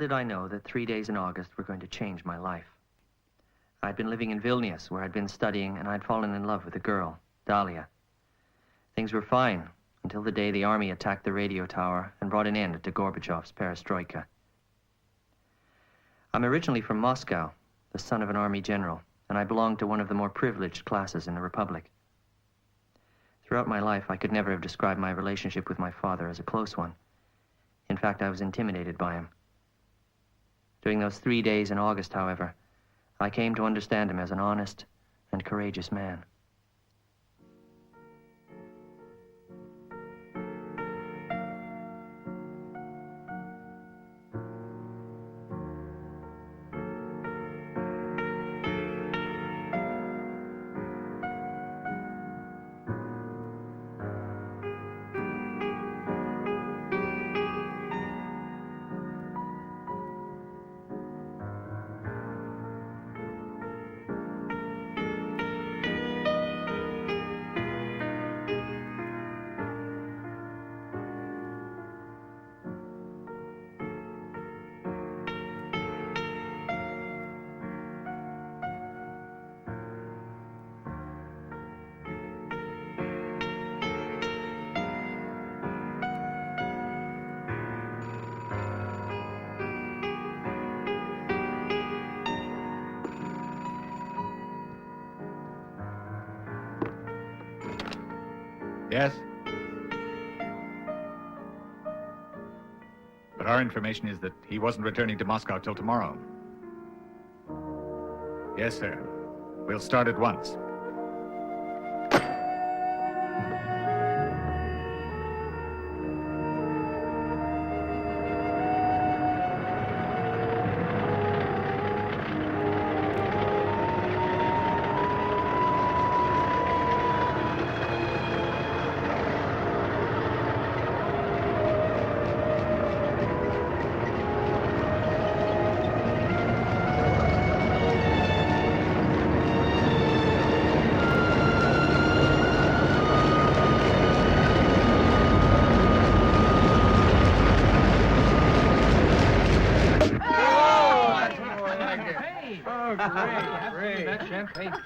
did I know that 3 days in August were going to change my life. I'd been living in Vilnius, where I'd been studying, and I'd fallen in love with a girl, Dahlia. Things were fine until the day the army attacked the radio tower and brought an end to Gorbachev's perestroika. I'm originally from Moscow, the son of an army general, and I belonged to one of the more privileged classes in the Republic. Throughout my life, I could never have described my relationship with my father as a close one. In fact, I was intimidated by him. During those 3 days in August, however, I came to understand him as an honest and courageous man. Yes? But our information is that he wasn't returning to Moscow till tomorrow. Yes, sir. We'll start at once.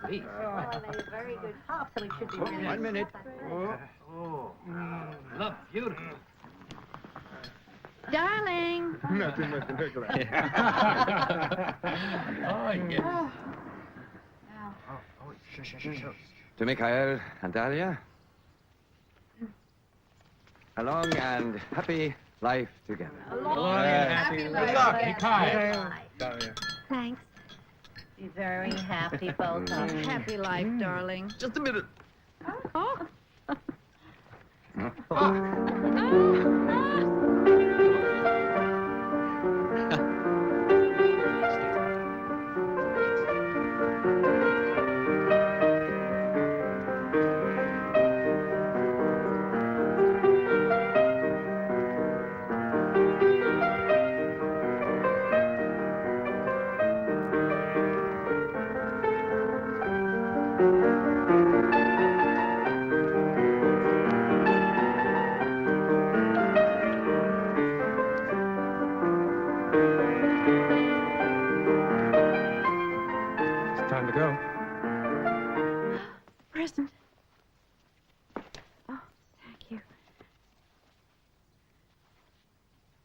Please. Oh, very good. So it should be really 1 minute. Look, beautiful. Darling. Nothing much to look like. Oh, yes. To Mikhail and Dahlia, a long and happy life together. A long and happy life. Mikhail. Thanks. Be very happy, both of you. Happy life, darling. Just a minute. Oh.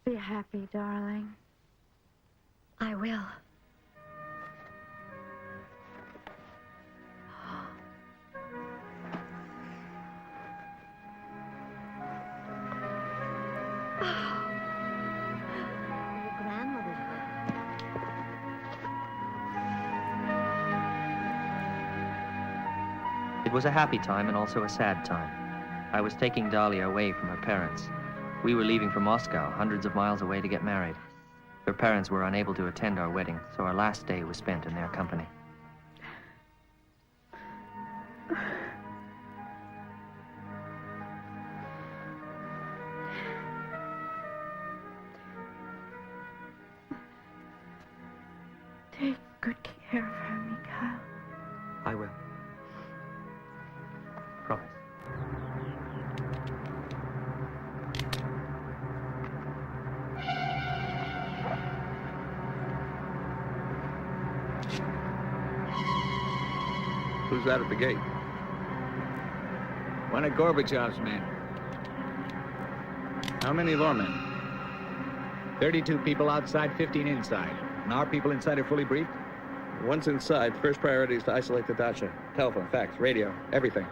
Be happy, darling. I will. Your grandmother's It was a happy time and also a sad time. I was taking Dahlia away from her parents. We were leaving for Moscow, hundreds of miles away, to get married. Her parents were unable to attend our wedding, so our last day was spent in their company. Take good care of her, Mikhail. I will. Promise. Who's that at the gate? One of Gorbachev's men. How many of our men? 32 people outside, 15 inside. And our people inside are fully briefed? Once inside, first priority is to isolate the dacha. Telephone, fax, radio, everything.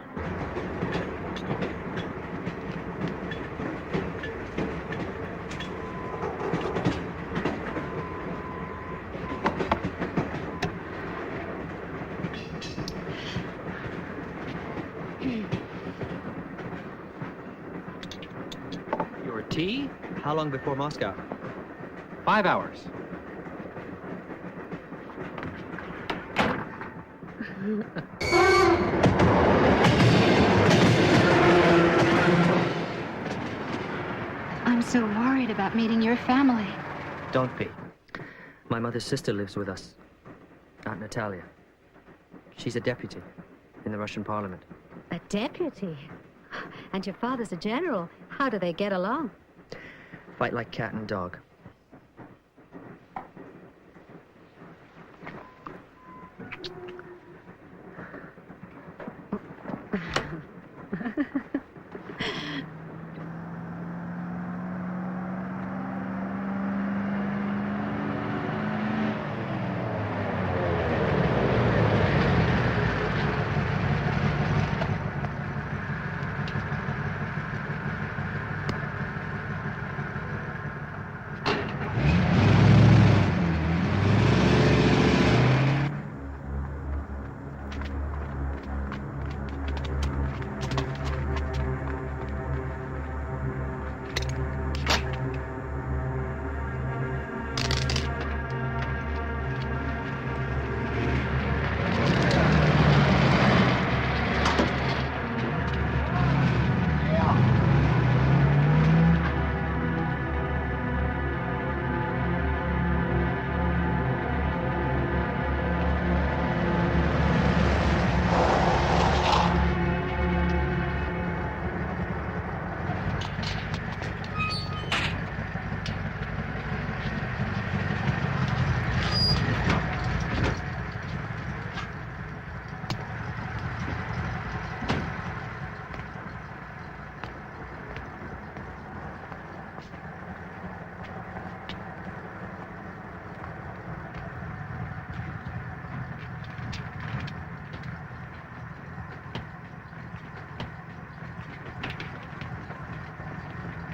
Your tea? How long before Moscow? 5 hours. I'm so worried about meeting your family. Don't be. My mother's sister lives with us. Aunt Natalia. She's a deputy in the Russian parliament. A deputy? And your father's a general. How do they get along? Fight like cat and dog.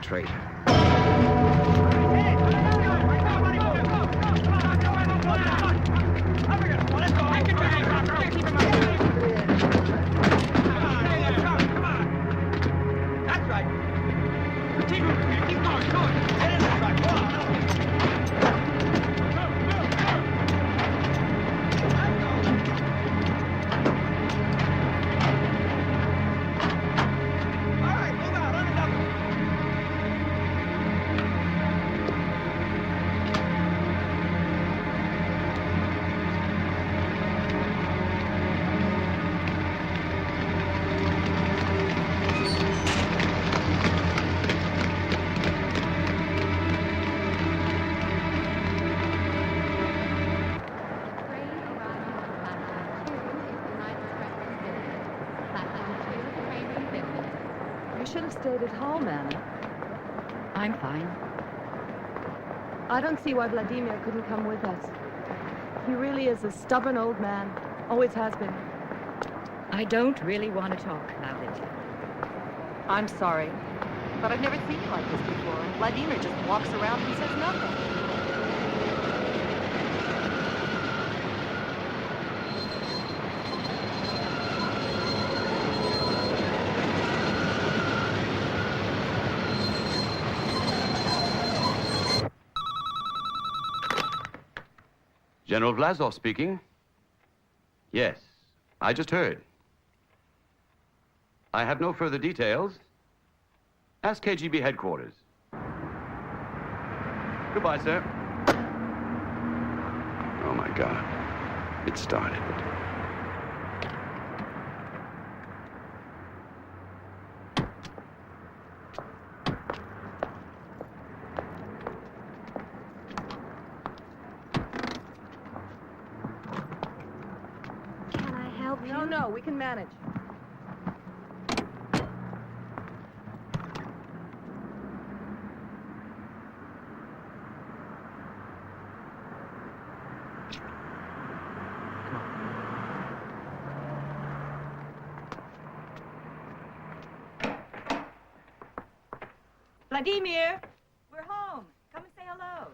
Traitor. Stayed at home, Anna. I'm fine. I don't see why Vladimir couldn't come with us. He really is a stubborn old man. Always has been. I don't really want to talk about it. I'm sorry, but I've never seen you like this before. And Vladimir just walks around and says nothing. General Vlasov speaking. Yes, I just heard. I have no further details. Ask KGB headquarters. Goodbye, sir. Oh, my God. It started. No, go. We can manage. Vladimir, we're home. Come and say hello.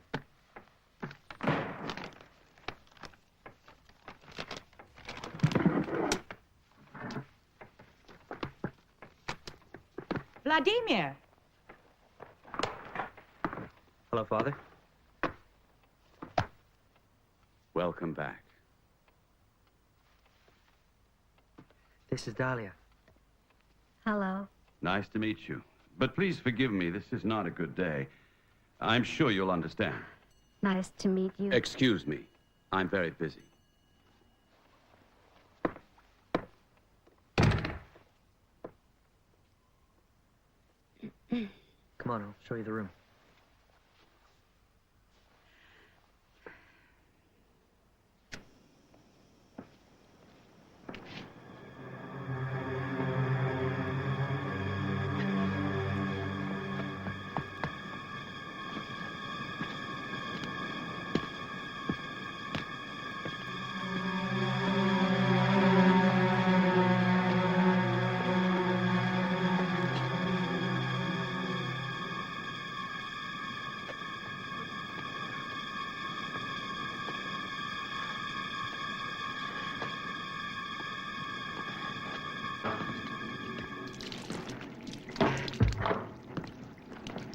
Vladimir! Hello, Father. Welcome back. This is Dahlia. Hello. Nice to meet you. But please forgive me, this is not a good day. I'm sure you'll understand. Nice to meet you. Excuse me. I'm very busy. Come on, I'll show you the room.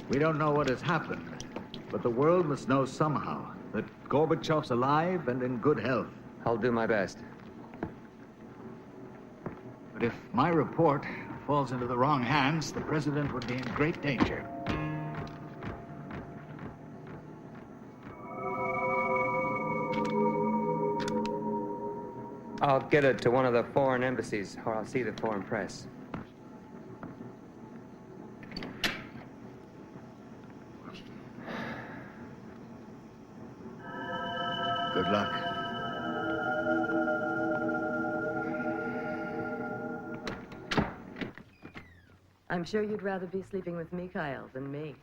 We don't know what has happened, but the world must know somehow that Gorbachev's alive and in good health. I'll do my best. But if my report falls into the wrong hands, the president would be in great danger. I'll get it to one of the foreign embassies, or I'll see the foreign press. Good luck. I'm sure you'd rather be sleeping with Mikhail than me.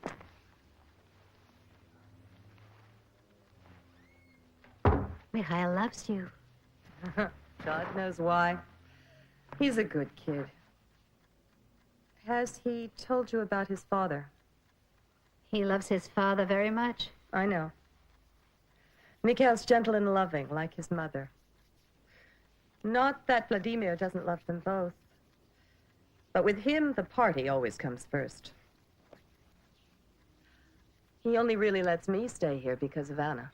Mihai loves you. God knows why. He's a good kid. Has he told you about his father? He loves his father very much. I know. Mikhail's gentle and loving, like his mother. Not that Vladimir doesn't love them both. But with him, the party always comes first. He only really lets me stay here because of Anna.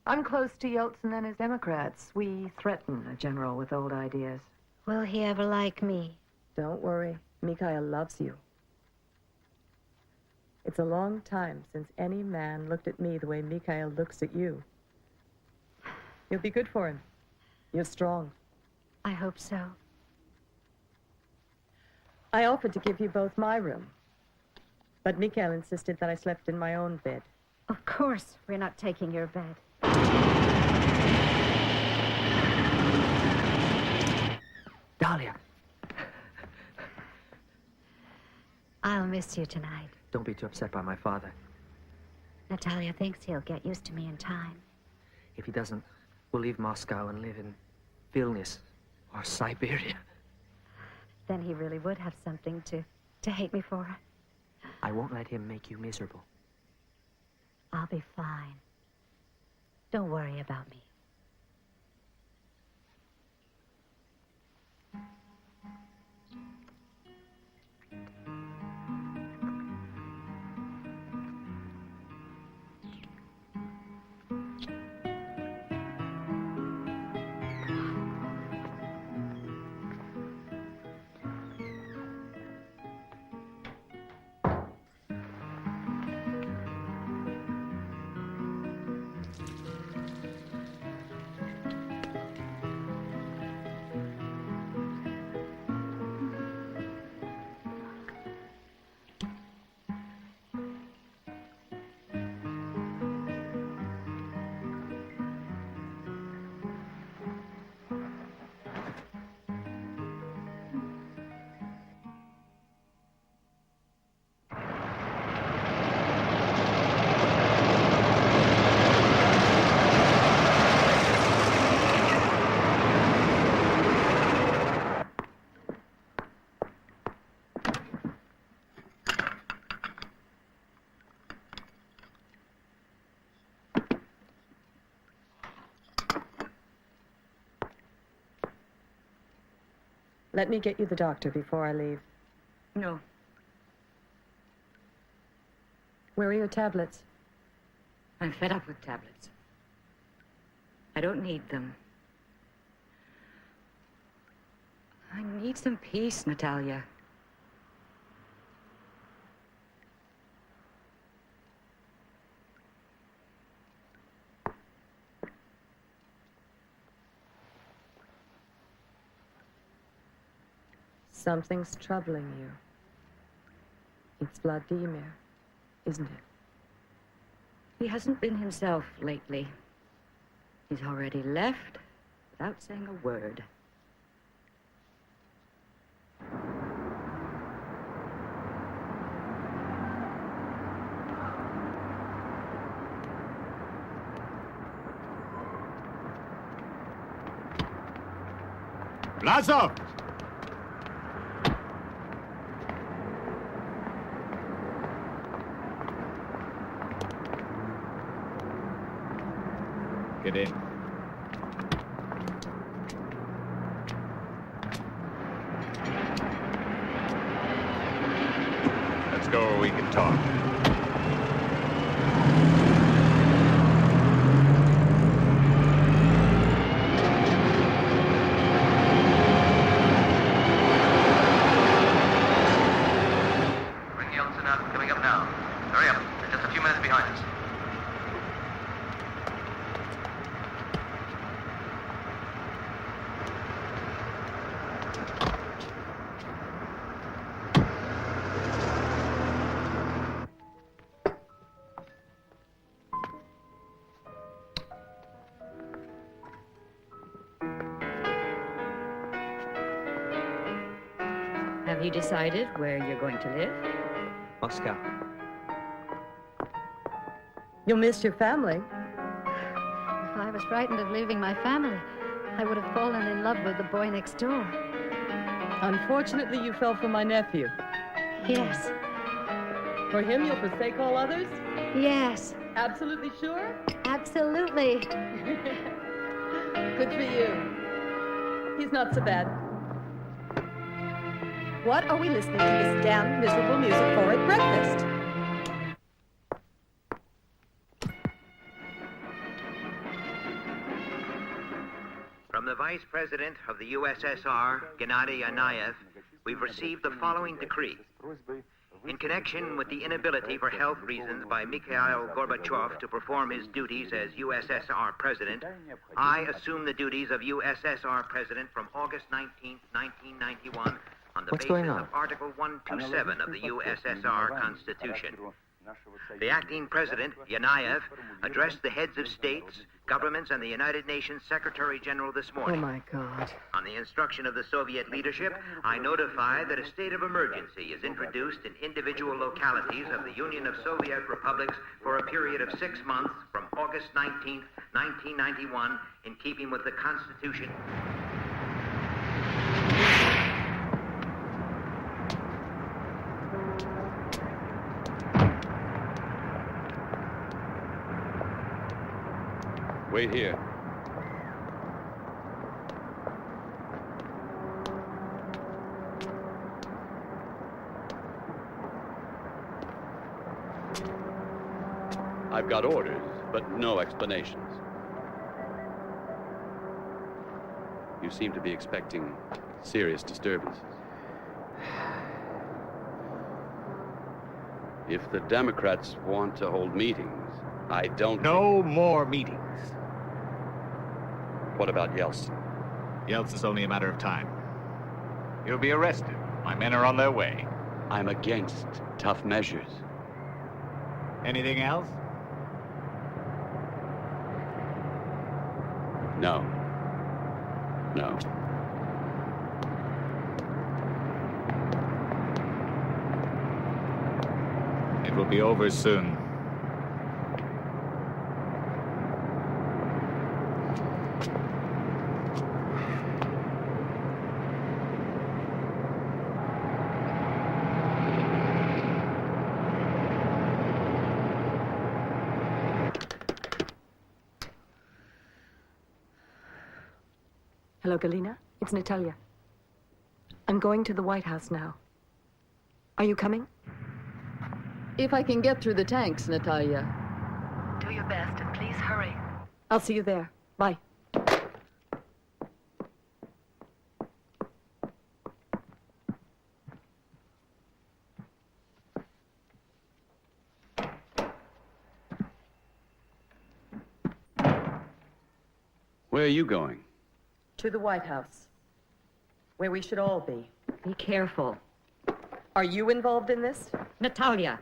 I'm close to Yeltsin and his Democrats. We threaten a general with old ideas. Will he ever like me? Don't worry. Mikhail loves you. It's a long time since any man looked at me the way Mikhail looks at you. You'll be good for him. You're strong. I hope so. I offered to give you both my room, but Mikhail insisted that I slept in my own bed. Of course, we're not taking your bed. Dahlia! I'll miss you tonight. Don't be too upset by my father. Natalia thinks he'll get used to me in time. If he doesn't, we'll leave Moscow and live in Vilnius or Siberia. Then he really would have something to hate me for. I won't let him make you miserable. I'll be fine. Don't worry about me. Let me get you the doctor before I leave. No. Where are your tablets? I'm fed up with tablets. I don't need them. I need some peace, Natalia. Something's troubling you. It's Vladimir, isn't it? He hasn't been himself lately. He's already left without saying a word. Vlasov! Get in. Let's go where we can talk. Bring Yeltsin up, coming up now. Hurry up, they're just a few minutes behind us. Have you decided where you're going to live? Moscow. You'll miss your family. If I was frightened of leaving my family, I would have fallen in love with the boy next door. Unfortunately, you fell for my nephew. Yes. For him, you'll forsake all others? Yes. Absolutely sure? Absolutely. Good for you. He's not so bad. What are we listening to this damn miserable music for at breakfast? From the Vice President of the USSR, Gennady Anayev, we've received the following decree. In connection with the inability for health reasons by Mikhail Gorbachev to perform his duties as USSR President, I assume the duties of USSR President from August 19, 1991 on the basis of Article 127 of the USSR Constitution. The acting president, Yanayev, addressed the heads of states, governments, and the United Nations Secretary General this morning. Oh, my God. On the instruction of the Soviet leadership, I notify that a state of emergency is introduced in individual localities of the Union of Soviet Republics for a period of 6 months from August 19, 1991, in keeping with the Constitution. Wait here. I've got orders, but no explanations. You seem to be expecting serious disturbances. If the Democrats want to hold meetings, I don't... No more meetings. What about Yeltsin? Yeltsin's only a matter of time. He'll be arrested. My men are on their way. I'm against tough measures. Anything else? No. No. It will be over soon. Hello, Galina. It's Natalia. I'm going to the White House now. Are you coming? If I can get through the tanks, Natalia. Do your best and please hurry. I'll see you there. Bye. Where are you going? To the White House, where we should all be. Be careful. Are you involved in this? Natalia.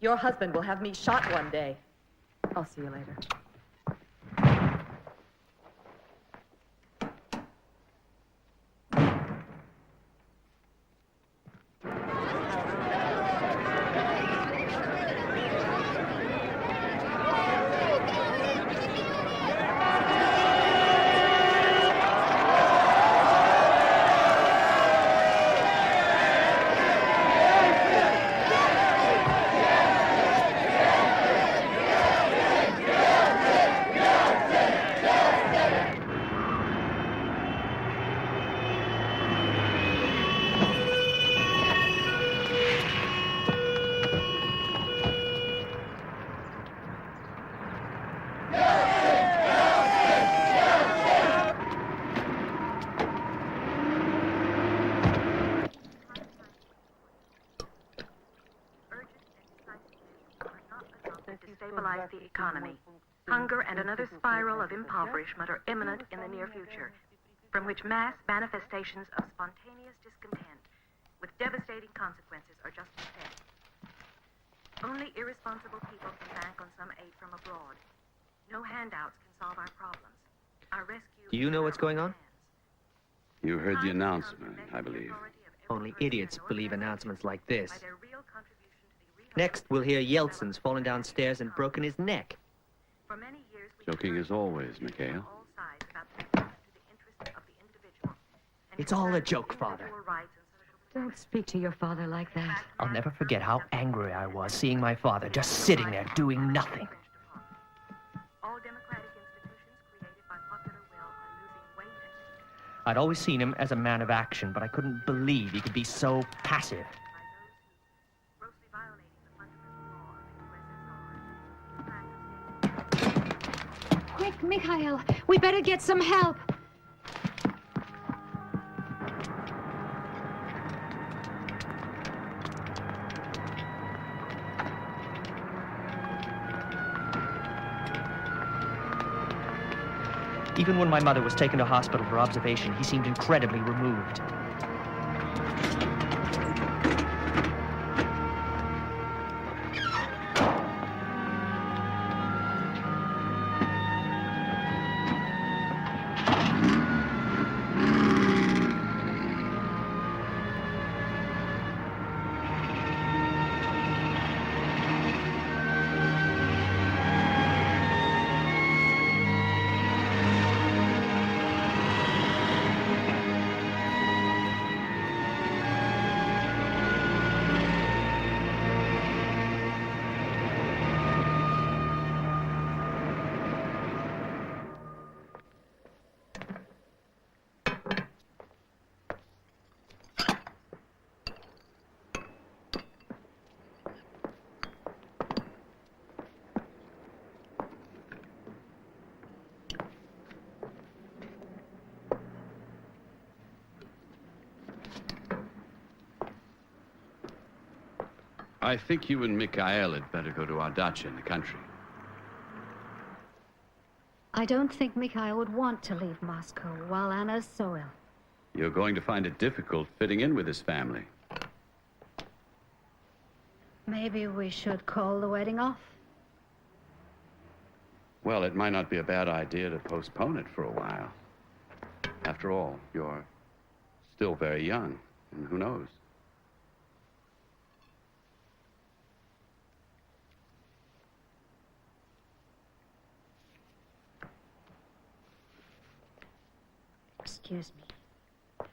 Your husband will have me shot one day. I'll see you later. The economy. Hunger and another spiral of impoverishment are imminent in the near future, from which mass manifestations of spontaneous discontent with devastating consequences are just ahead. Only irresponsible people can bank on some aid from abroad. No handouts can solve our problems. Our rescue... Do you know what's going on? You heard the announcement, I believe. Only idiots believe announcements like this. Next, we'll hear Yeltsin's fallen downstairs and broken his neck. Joking as always, Mikhail. It's all a joke, Father. Don't speak to your father like that. I'll never forget how angry I was seeing my father just sitting there doing nothing. I'd always seen him as a man of action, but I couldn't believe he could be so passive. Quick, Mikhail, we better get some help. Even when my mother was taken to hospital for observation, he seemed incredibly removed. I think you and Mikhail had better go to our dacha in the country. I don't think Mikhail would want to leave Moscow while Anna's so ill. You're going to find it difficult fitting in with his family. Maybe we should call the wedding off. Well, it might not be a bad idea to postpone it for a while. After all, you're still very young, and who knows? Excuse me.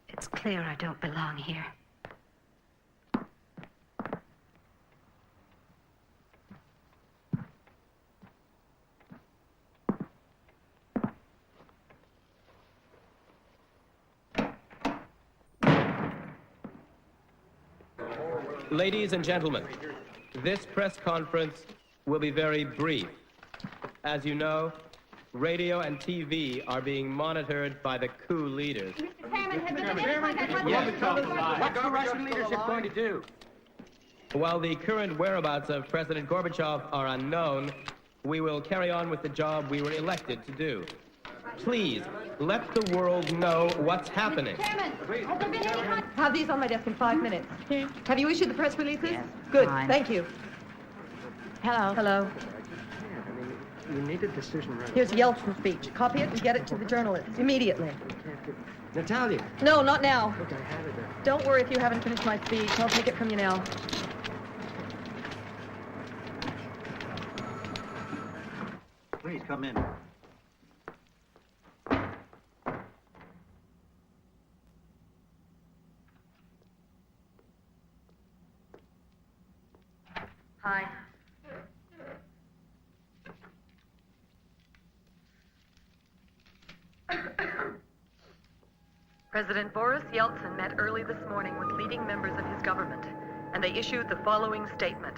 It's clear I don't belong here. Ladies and gentlemen, this press conference will be very brief. As you know, radio and TV are being monitored by the coup leaders. Mr. Chairman, has there been any contact What's the Russian leadership going to do? While the current whereabouts of President Gorbachev are unknown, we will carry on with the job we were elected to do. Please, let the world know what's happening. Chairman, has there been any contact? Have these on my desk in 5 minutes. Have you issued the press releases? Yes, Good, fine. thank you. Hello. Hello. You need a decision right Here's Yeltsin's speech. Copy it and get it to the journalists immediately. Natalia. No, not now. Look, I have it. Don't worry if you haven't finished my speech. I'll take it from you now. Please come in. Hi. President Boris Yeltsin met early this morning with leading members of his government, and they issued the following statement.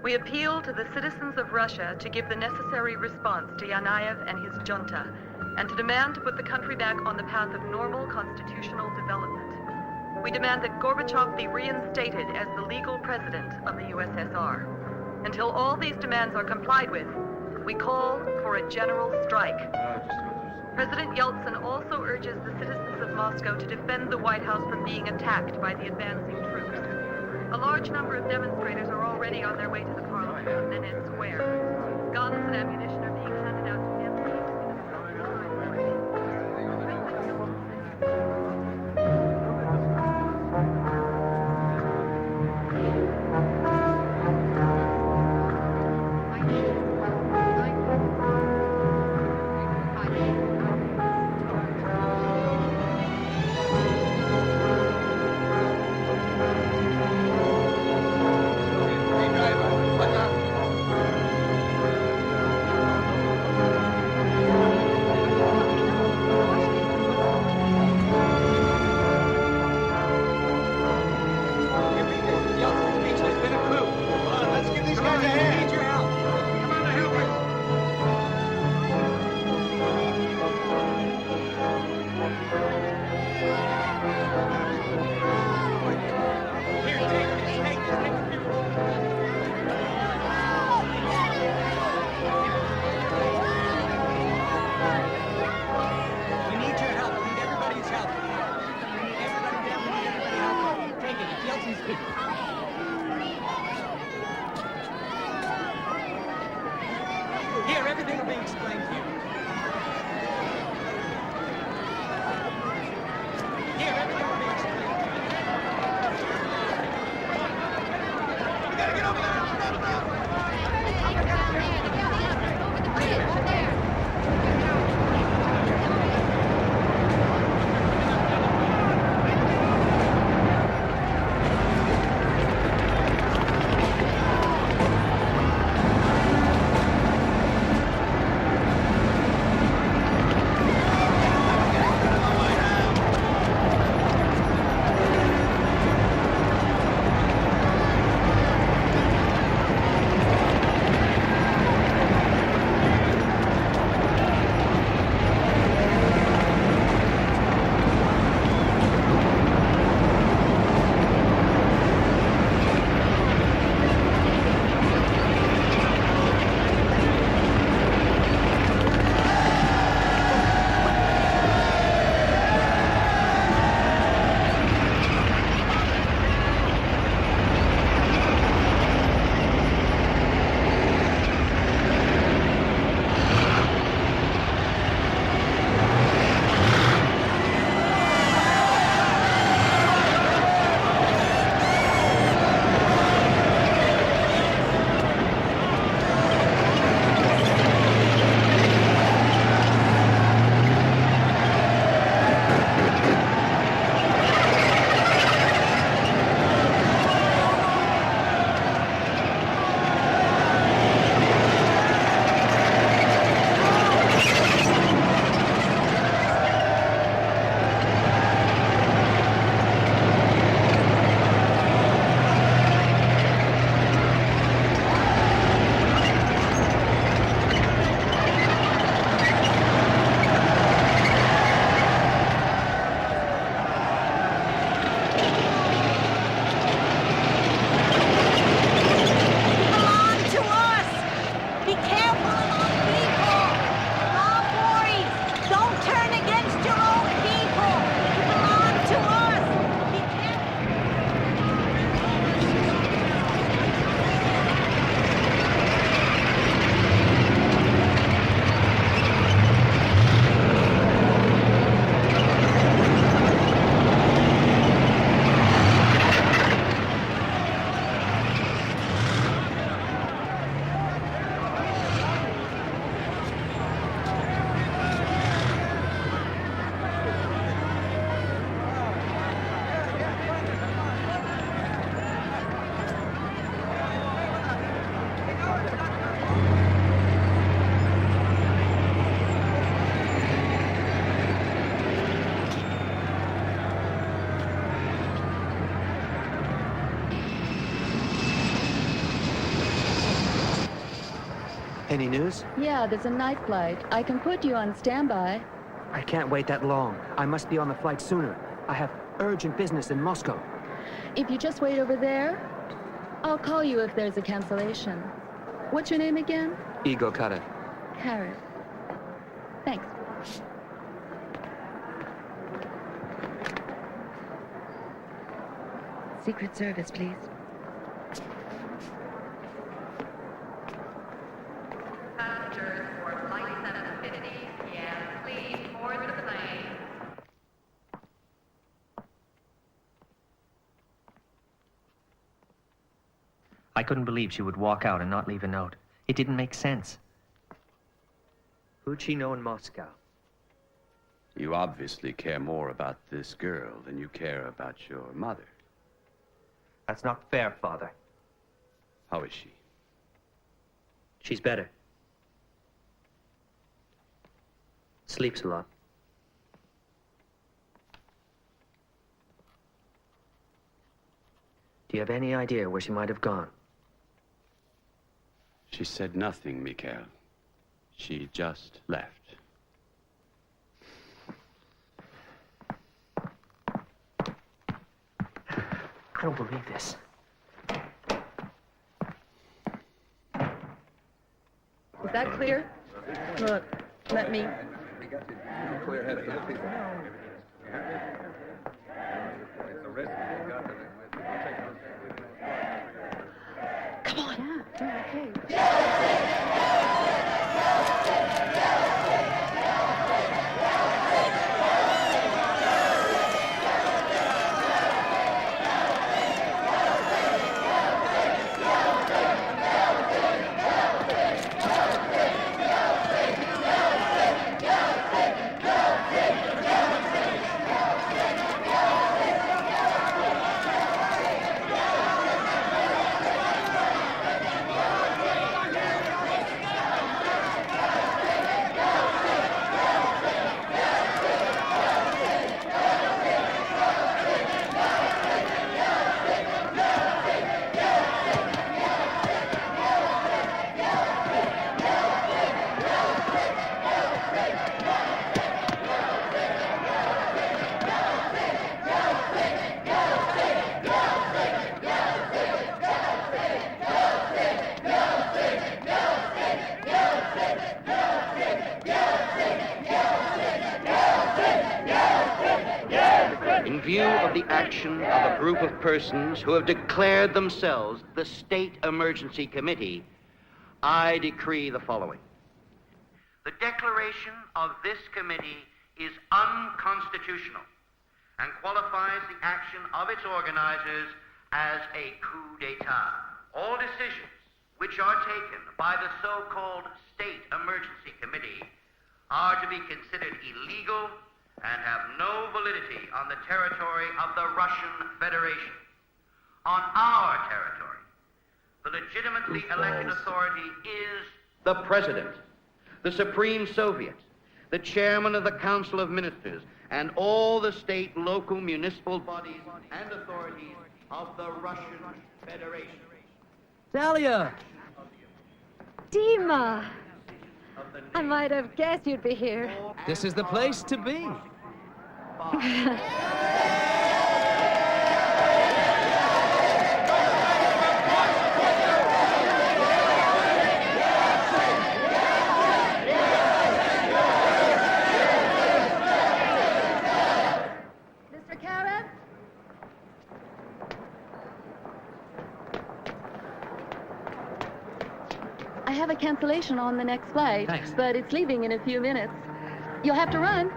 We appeal to the citizens of Russia to give the necessary response to Yanayev and his junta, and to demand to put the country back on the path of normal constitutional development. We demand that Gorbachev be reinstated as the legal president of the USSR. Until all these demands are complied with, we call for a general strike. President Yeltsin also urges the citizens of Moscow to defend the White House from being attacked by the advancing troops. A large number of demonstrators are already on their way to the Parliament on Nenets Square. Guns and ammunition are being handed out to MPs. Any news? Yeah, there's a night flight. I can put you on standby. I can't wait that long. I must be on the flight sooner. I have urgent business in Moscow. If you just wait over there, I'll call you if there's a cancellation. What's your name again? Igor Karev. Karev. Thanks. Secret Service, please. Passengers for flight 750 p.m., please board the plane. I couldn't believe she would walk out and not leave a note. It didn't make sense. Who'd she know in Moscow? You obviously care more about this girl than you care about your mother. That's not fair, Father. How is she? She's better. Sleeps a lot. Do you have any idea where she might have gone? She said nothing, Mikhail. She just left. I don't believe this. Is that clear? Look, let me. Clear head for the people. Come on. Yeah, okay. In view of the action of a group of persons who have declared themselves the State Emergency Committee, I decree the following. The declaration of this committee is unconstitutional and qualifies the action of its organizers as a coup d'etat. All decisions which are taken by the so-called State Emergency Committee are to be considered illegal and have no validity on the territory of the Russian Federation. On our territory, the legitimately elected authority is the President, the Supreme Soviet, the Chairman of the Council of Ministers, and all the state, local, municipal bodies and authorities of the Russian Federation. Dahlia! Dima! I might have guessed you'd be here. This is the place to be. Mr. Karev? I have a cancellation on the next flight. Thanks. But it's leaving in a few minutes. You'll have to run.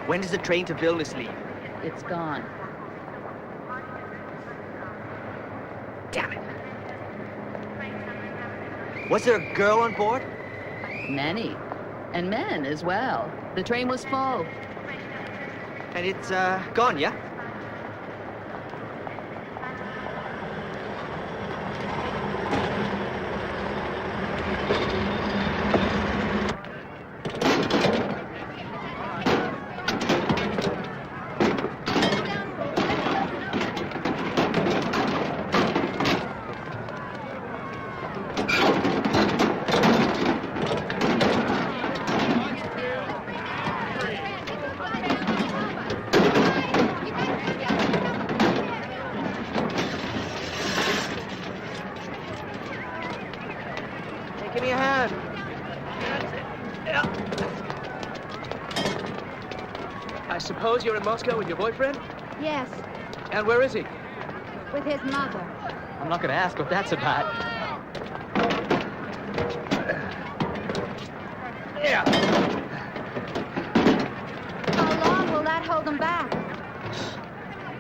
When does the train to Vilnius leave? It's gone. Damn it. Was there a girl on board? Many. And men as well. The train was full. And it's, gone, yeah? Suppose you're in Moscow with your boyfriend? Yes, And where is he? with his mother. I'm not gonna ask what that's about. Yeah. How long will that hold him back?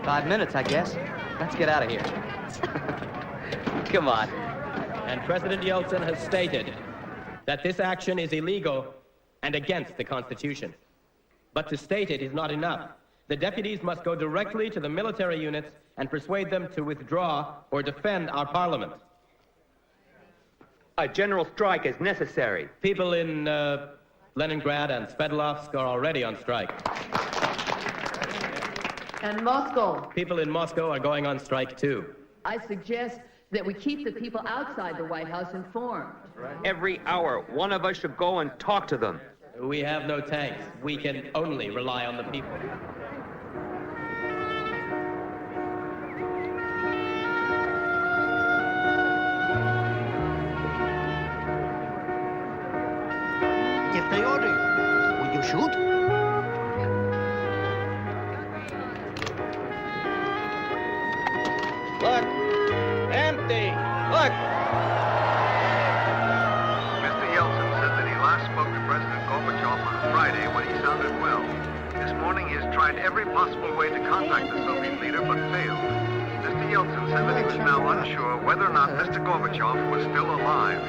5 minutes, I guess. Let's get out of here. Come on. And President Yeltsin has stated that this action is illegal and against the Constitution. But to state it is not enough. The deputies must go directly to the military units and persuade them to withdraw or defend our parliament. A general strike is necessary. People in Leningrad and Sverdlovsk are already on strike. And Moscow. People in Moscow are going on strike too. I suggest that we keep the people outside the White House informed. Every hour, one of us should go and talk to them. We have no tanks. We can only rely on the people. If they order you, will you shoot? Look! Empty! Look! Mr. Yeltsin said that he last spoke to President Gorbachev on Friday when he sounded well. This morning he has tried every possible way to contact the Soviet leader but failed. Mr. Yeltsin said that he was now unsure whether or not Mr. Gorbachev was still alive.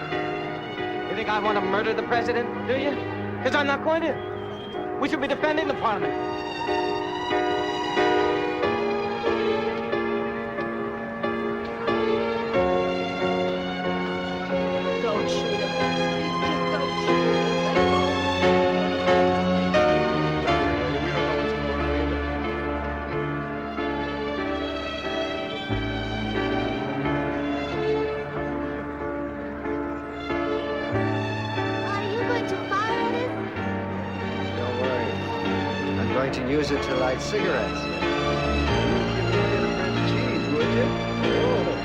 You think I want to murder the president, do you? Because I'm not going to. We should be defending the parliament. Don't shoot him. Just don't shoot him. Are you going to fire at us? Don't worry. I'm going to use it to light cigarettes. Give me a little bit of cheese, would you? Oh.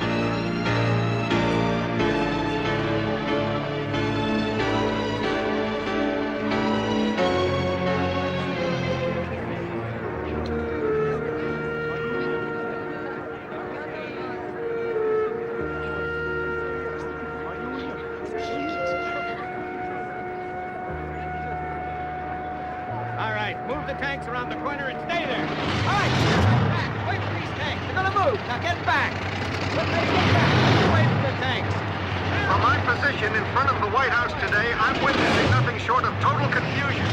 All right, move the tanks around the corner and stay there. All right, wait for these tanks. They're gonna move. Now get back. Get back. Wait for the tanks. From my position in front of the White House today, I'm witnessing nothing short of total confusion.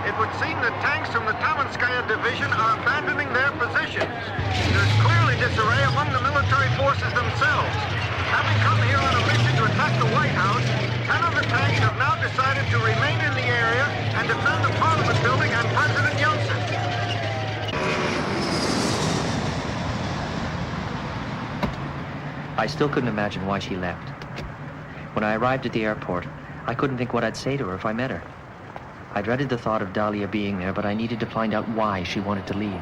It would seem that tanks from the Tamanskaya division are abandoning their positions. There's clearly disarray among the military forces themselves. Having come here on a mission to attack the White House, 10 of the tanks have now decided to remain in the area and defend the Parliament building and President Yeltsin. I still couldn't imagine why she left. When I arrived at the airport, I couldn't think what I'd say to her if I met her. I dreaded the thought of Dahlia being there, but I needed to find out why she wanted to leave.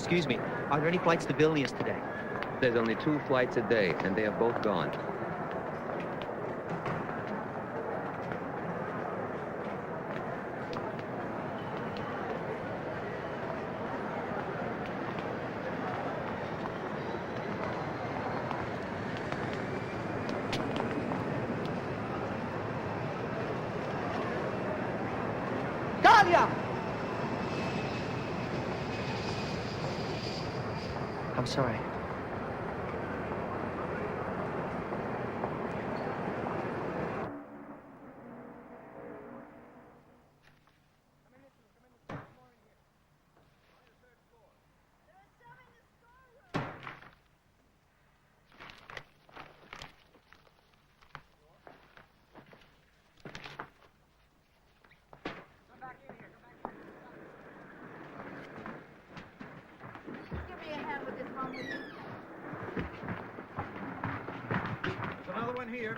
Excuse me, are there any flights to Vilnius today? There's only 2 flights a day, and they have both gone. I'm sorry. Here.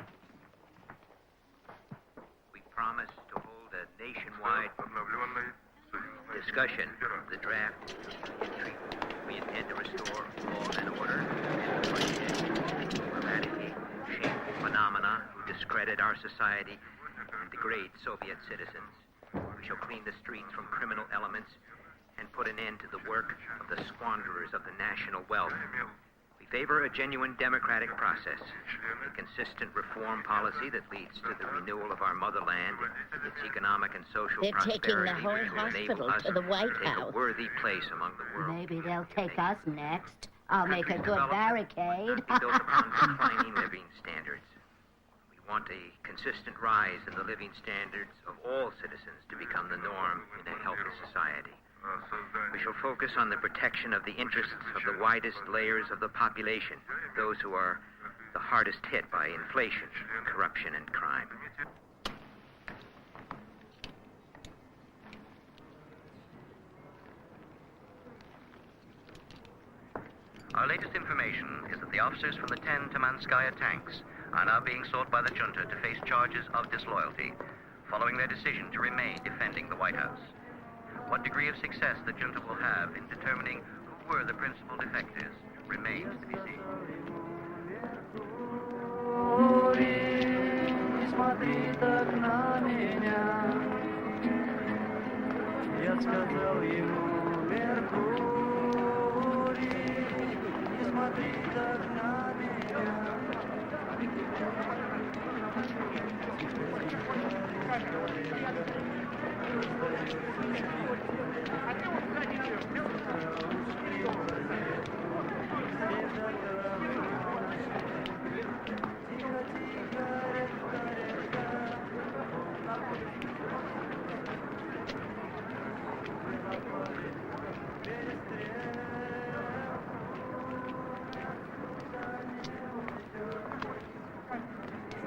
We promise to hold a nationwide discussion of the draft entry. We intend to restore law and order, eradicate shameful phenomena who discredit our society and degrade Soviet citizens. We shall clean the streets from criminal elements and put an end to the work of the squanderers of the national wealth. Favor a genuine democratic process, a consistent reform policy that leads to the renewal of our motherland, its economic and social They're prosperity, taking the whole which will enable hospital us to the White to take House. a worthy place among the world. Maybe they'll take us next. I'll make a good barricade. Built upon declining living standards. We want a consistent rise in the living standards of all citizens to become the norm in a healthy society. We shall focus on the protection of the interests of the widest layers of the population, those who are the hardest hit by inflation, corruption, and crime. Our latest information is that the officers from the 10 Tamanskaya tanks are now being sought by the junta to face charges of disloyalty, following their decision to remain defending the White House. What degree of success the junta will have in determining who were the principal defectors remains to be seen.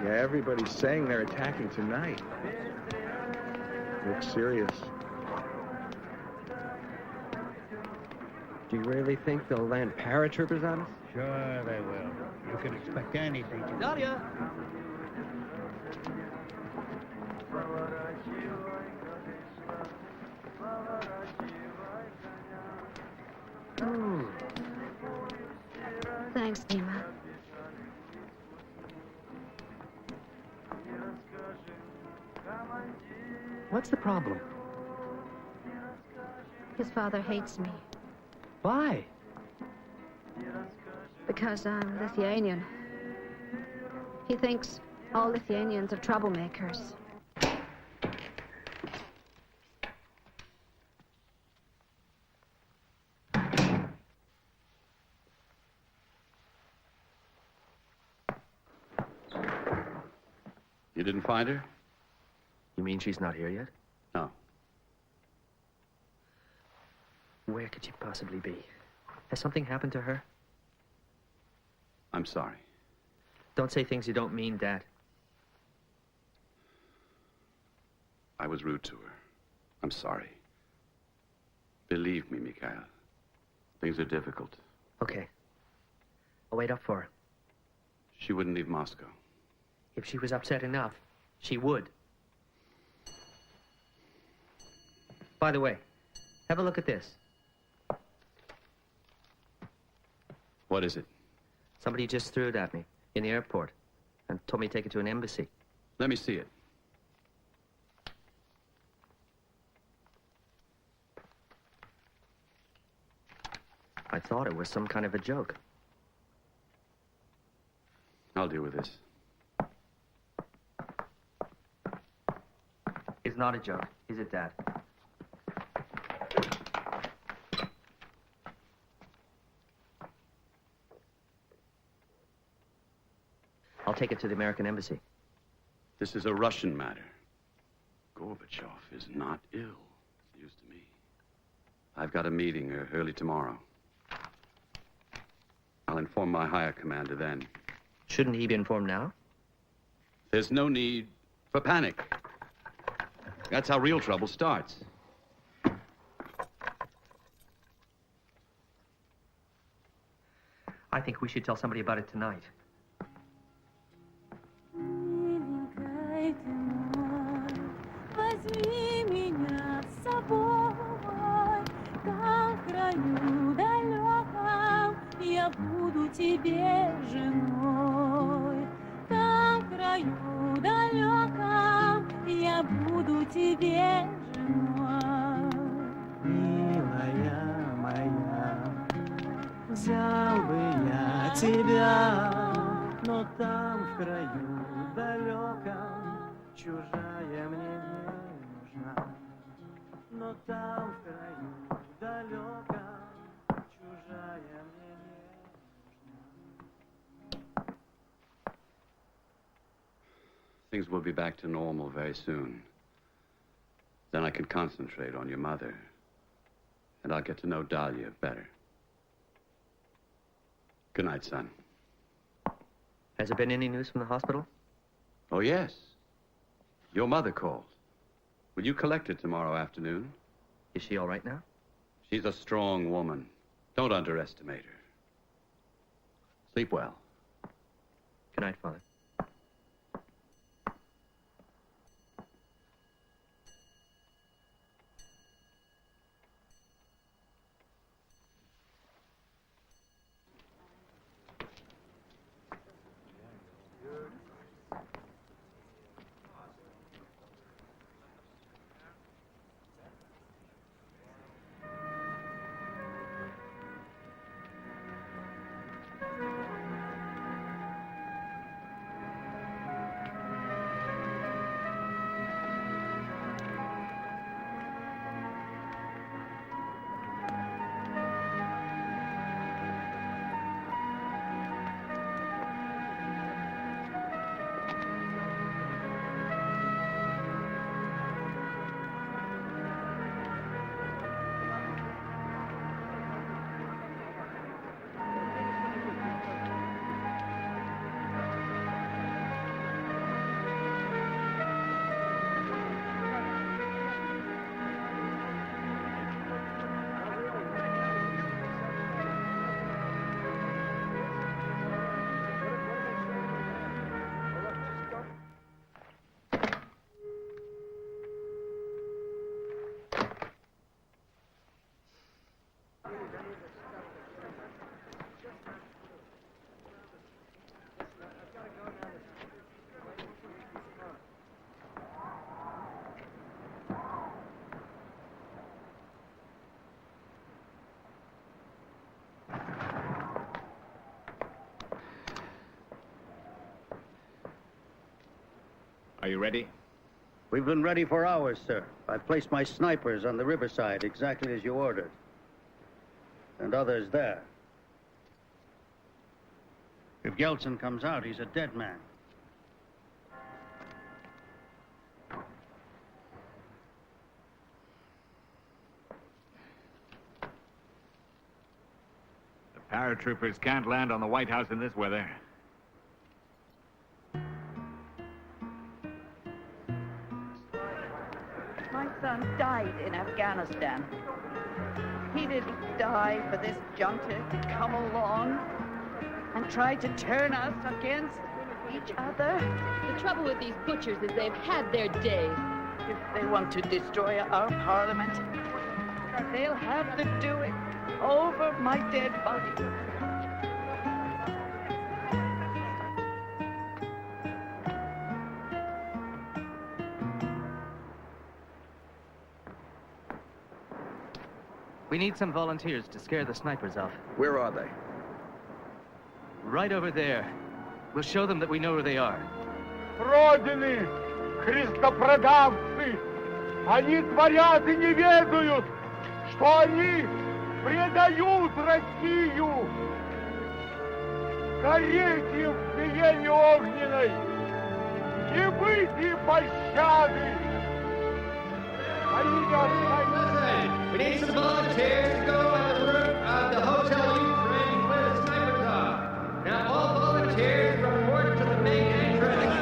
Yeah, everybody's saying they're attacking tonight. Looks serious. Do you really think they'll land paratroopers on us? Sure they will. You can expect anything. Dahlia! Thanks, Dima. What's the problem? His father hates me. Why? Because I'm Lithuanian. He thinks all Lithuanians are troublemakers. You didn't find her? You mean she's not here yet? No. Where could she possibly be? Has something happened to her? I'm sorry. Don't say things you don't mean, Dad. I was rude to her. I'm sorry. Believe me, Mikhail. Things are difficult. Okay. I'll wait up for her. She wouldn't leave Moscow. If she was upset enough, she would. By the way, have a look at this. What is it? Somebody just threw it at me in the airport and told me to take it to an embassy. Let me see it. I thought it was some kind of a joke. I'll deal with this. It's not a joke, is it, Dad? I'll take it to the American embassy. This is a Russian matter. Gorbachev is not ill, it's news to me. I've got a meeting early tomorrow. I'll inform my higher commander then. Shouldn't he be informed now? There's no need for panic. That's how real trouble starts. I think we should tell somebody about it tonight. Возьми меня с собой, там в краю далеком я буду тебе женой. Там в краю далеком я буду тебе женой. Милая моя, взял бы я тебя, но там в краю далеком чужая мне не нужна. Но там в краю далеком чужая мне не нужна. Things will be back to normal very soon. Then I can concentrate on your mother. And I'll get to know Dahlia better. Good night, son. Has there been any news from the hospital? Oh, yes. Your mother called. Will you collect her tomorrow afternoon? Is she all right now? She's a strong woman. Don't underestimate her. Sleep well. Good night, Father. Are you ready? We've been ready for hours, sir. I've placed my snipers on the riverside exactly as you ordered. And others there. If Yeltsin comes out, he's a dead man. The paratroopers can't land on the White House in this weather. My son died in Afghanistan. He didn't die for this junta to come along and try to turn us against each other. The trouble with these butchers is they've had their day. If they want to destroy our parliament, they'll have to do it over my dead body. We need some volunteers to scare the snipers off. Where are they? Right over there. We'll show them that we know where they are. Родины, христопродавцы, они творят и не ведают, что они предают Россию. Гореть им в гиене огненной, не быть им пощады. We need some volunteers to go on the roof of the Hotel Ukraine where the snipers are. Now all volunteers report to the main entrance.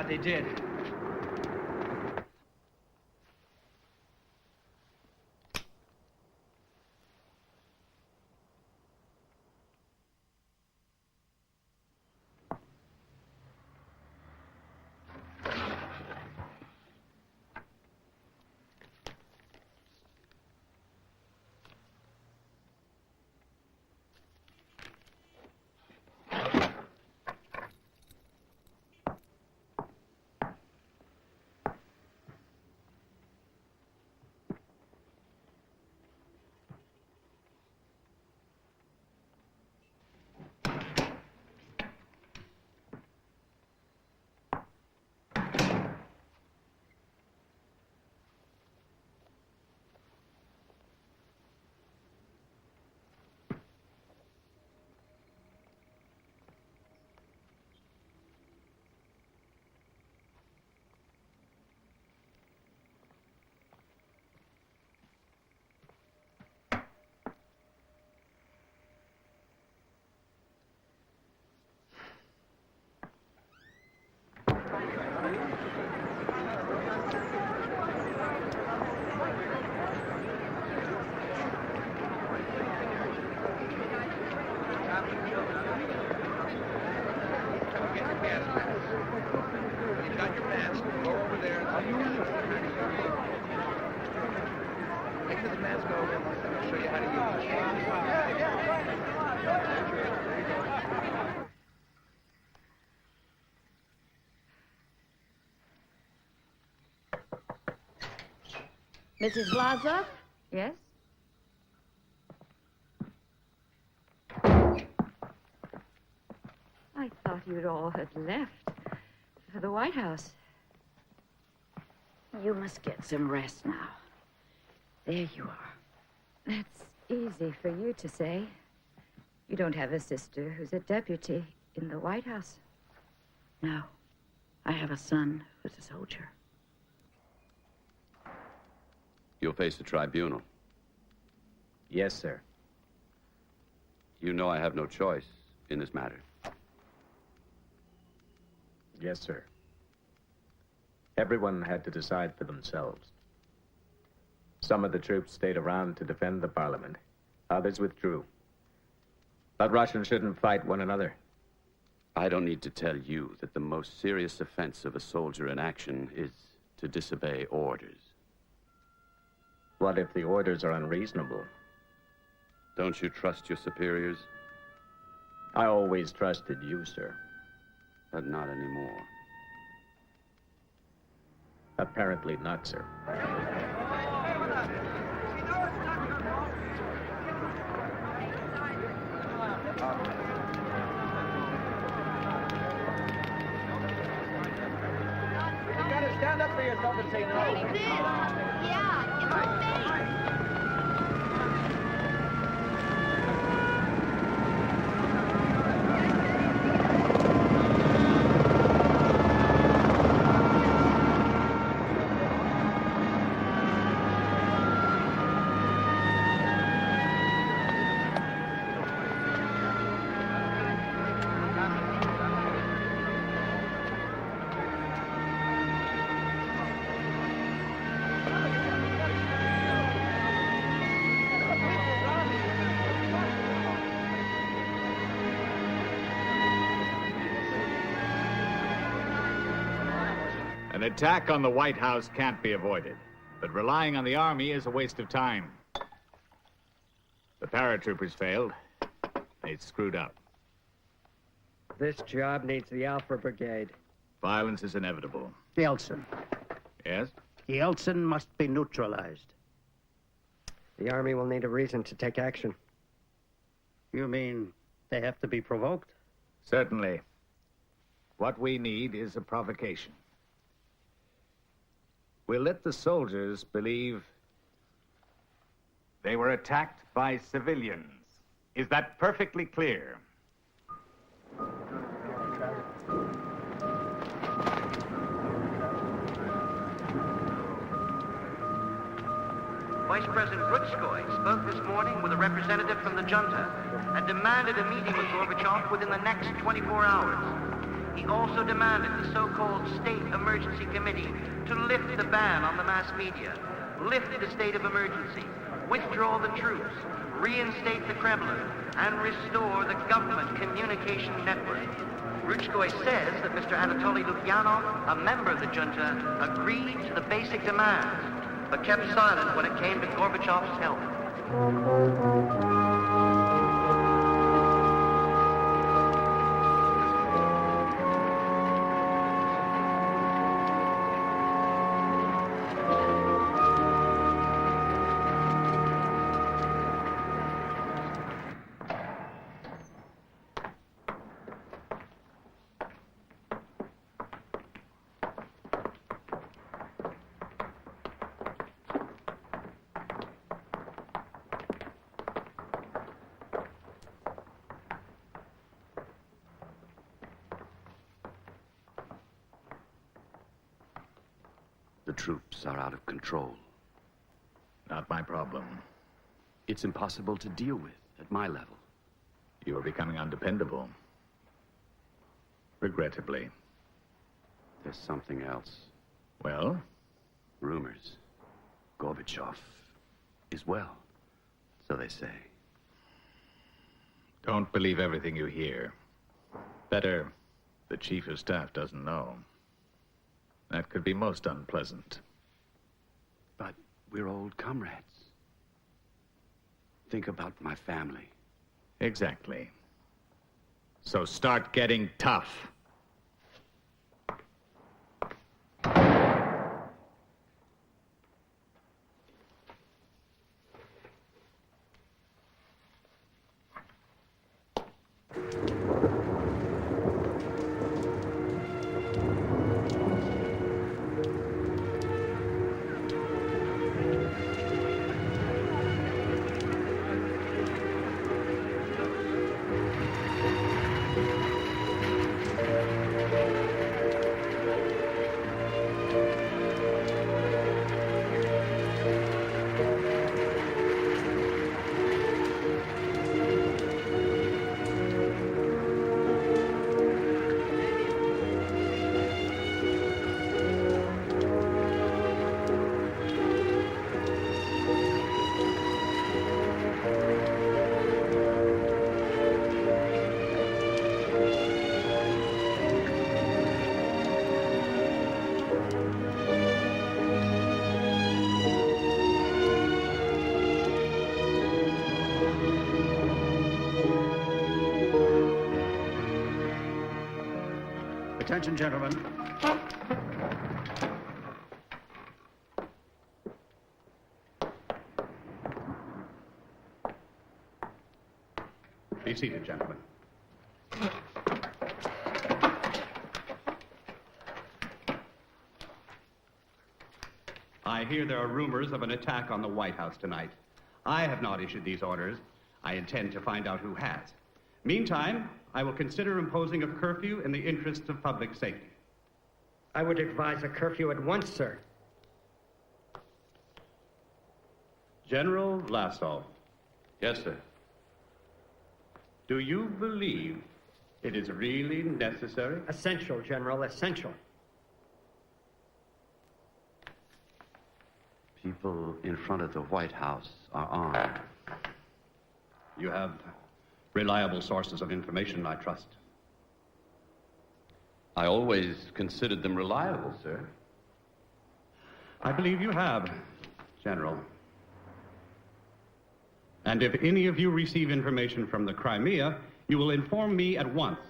They did. Mrs. Vlasov? Yes? I thought you'd all had left for the White House. You must get some rest now. There you are. That's easy for you to say. You don't have a sister who's a deputy in the White House. No. I have a son who's a soldier. You'll face the tribunal. Yes, sir. You know I have no choice in this matter. Yes, sir. Everyone had to decide for themselves. Some of the troops stayed around to defend the parliament. Others withdrew. But Russians shouldn't fight one another. I don't need to tell you that the most serious offense of a soldier in action is to disobey orders. What if the orders are unreasonable? Don't you trust your superiors? I always trusted you, sir. But not anymore. Apparently not, sir. You gotta stand up for yourself and say no. Yeah, in my face. An attack on the White House can't be avoided, but relying on the army is a waste of time. The paratroopers failed. They screwed up. This job needs the Alpha Brigade. Violence is inevitable. Yeltsin. Yes? Yeltsin must be neutralized. The army will need a reason to take action. You mean they have to be provoked? Certainly. What we need is a provocation. We'll let the soldiers believe they were attacked by civilians. Is that perfectly clear? Vice President Rutskoy spoke this morning with a representative from the junta and demanded a meeting with Gorbachev within the next 24 hours. He also demanded the so-called State Emergency Committee to lift the ban on the mass media, lift the state of emergency, withdraw the troops, reinstate the Kremlin, and restore the government communication network. Rutskoy says that Mr. Anatoly Lukyanov, a member of the junta, agreed to the basic demands, but kept silent when it came to Gorbachev's help. The troops are out of control. Not my problem. It's impossible to deal with at my level. You are becoming undependable. Regrettably. There's something else. Well? Rumors. Gorbachev is well, so they say. Don't believe everything you hear. Better, the Chief of Staff doesn't know. That could be most unpleasant. But we're old comrades. Think about my family. Exactly. So start getting tough. Attention, gentlemen. Be seated, gentlemen. I hear there are rumors of an attack on the White House tonight. I have not issued these orders. I intend to find out who has. Meantime, I will consider imposing a curfew in the interests of public safety. I would advise a curfew at once, sir. General Lassau. Yes, sir. Do you believe it is really necessary? Essential, General, essential. People in front of the White House are armed. You have reliable sources of information, I trust. I always considered them reliable, sir. I believe you have, General. And if any of you receive information from the Crimea, you will inform me at once.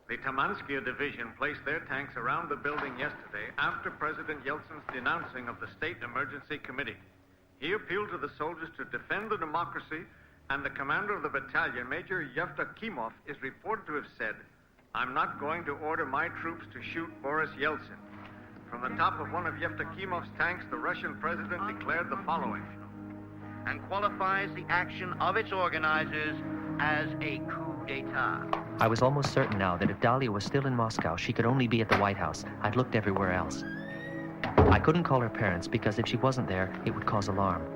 The Tamanskaya division placed their tanks around the building yesterday after President Yeltsin's denouncing of the State Emergency Committee. He appealed to the soldiers to defend the democracy, and the commander of the battalion, Major Yevdokimov, is reported to have said, "I'm not going to order my troops to shoot Boris Yeltsin." From the top of one of Yevdokimov's tanks, the Russian president declared the following. And qualifies the action of its organizers as a coup d'etat. I was almost certain now that if Dahlia was still in Moscow, she could only be at the White House. I'd looked everywhere else. I couldn't call her parents because if she wasn't there, it would cause alarm.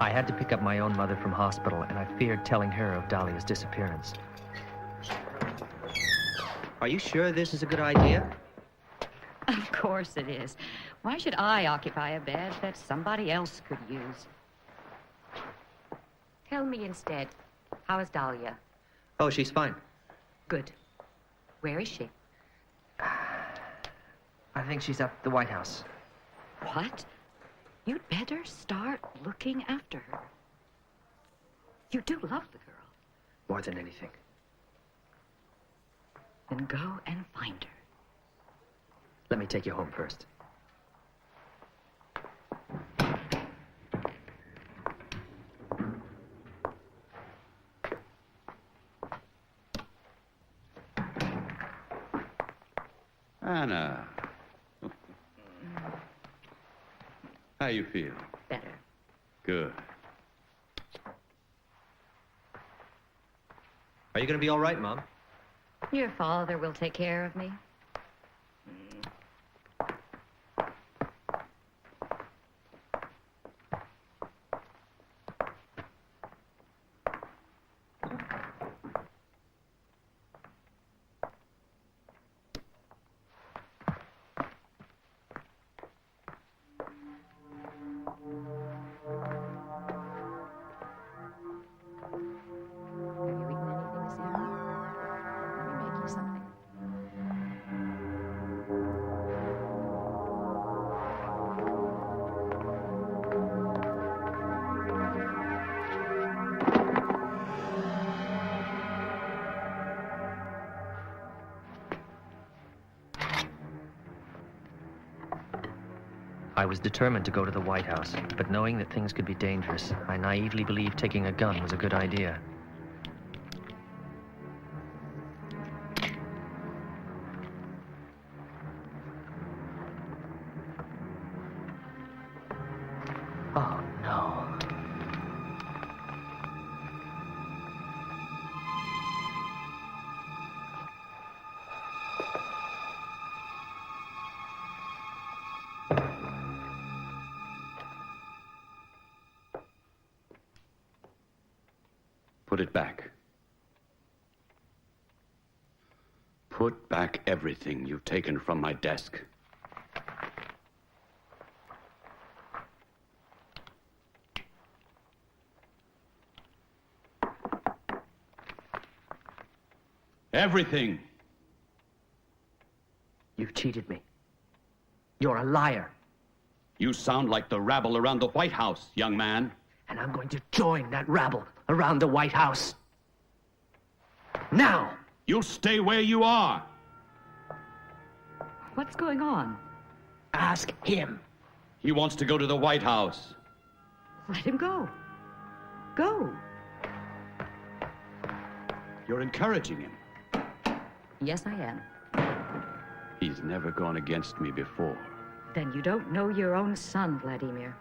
I had to pick up my own mother from hospital, and I feared telling her of Dahlia's disappearance. Are you sure this is a good idea? Of course it is. Why should I occupy a bed that somebody else could use? Tell me instead, how is Dahlia? Oh, she's fine. Good. Where is she? I think she's at the White House. What? You'd better start looking after her. You do love the girl. More than anything. Then go and find her. Let me take you home first. Anna. How you feel? Better. Good. Are you going to be all right, Mom? Your father will take care of me. I was determined to go to the White House, but knowing that things could be dangerous, I naively believed taking a gun was a good idea. Oh, no. Put it back. Put back everything you've taken from my desk. Everything. You've cheated me. You're a liar. You sound like the rabble around the White House, young man. And I'm going to join that rabble around the White House. Now! You'll stay where you are. What's going on? Ask him. He wants to go to the White House. Let him go. Go. You're encouraging him. Yes, I am. He's never gone against me before. Then you don't know your own son, Vladimir.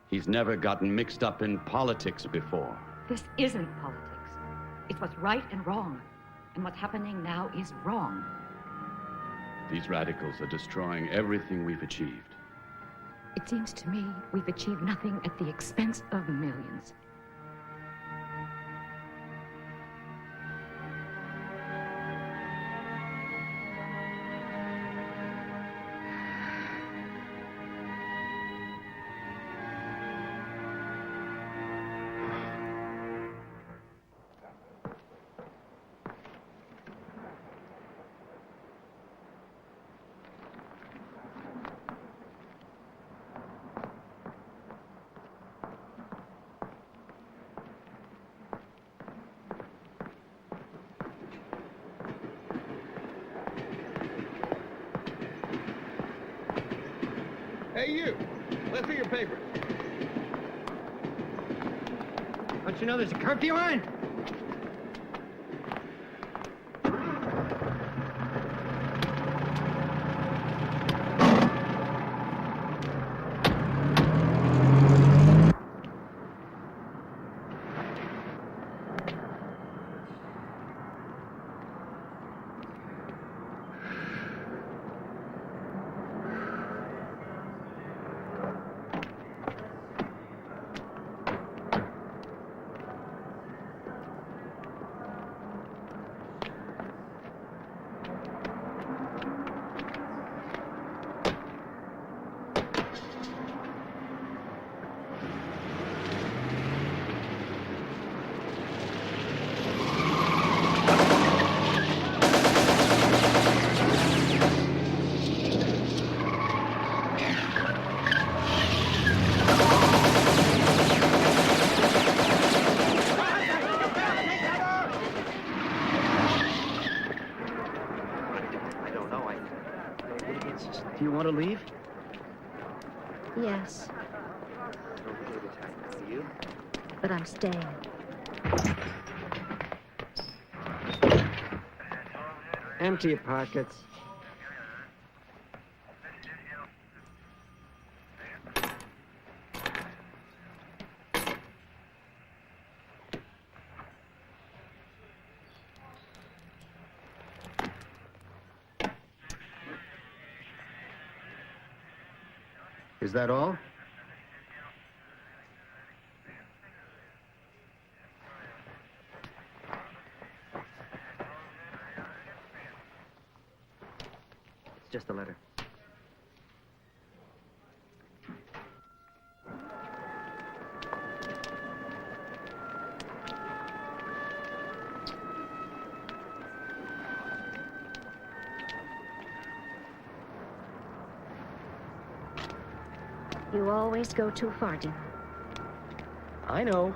He's never gotten mixed up in politics before. This isn't politics. It's what's right and wrong. And what's happening now is wrong. These radicals are destroying everything we've achieved. It seems to me we've achieved nothing at the expense of millions. Hey, you. Let's see your papers. Don't you know there's a curfew on? Do you want to leave? Yes. You? But I'm staying. Empty your pockets. Is that all? It's just a letter. You always go too far, Jim. I know.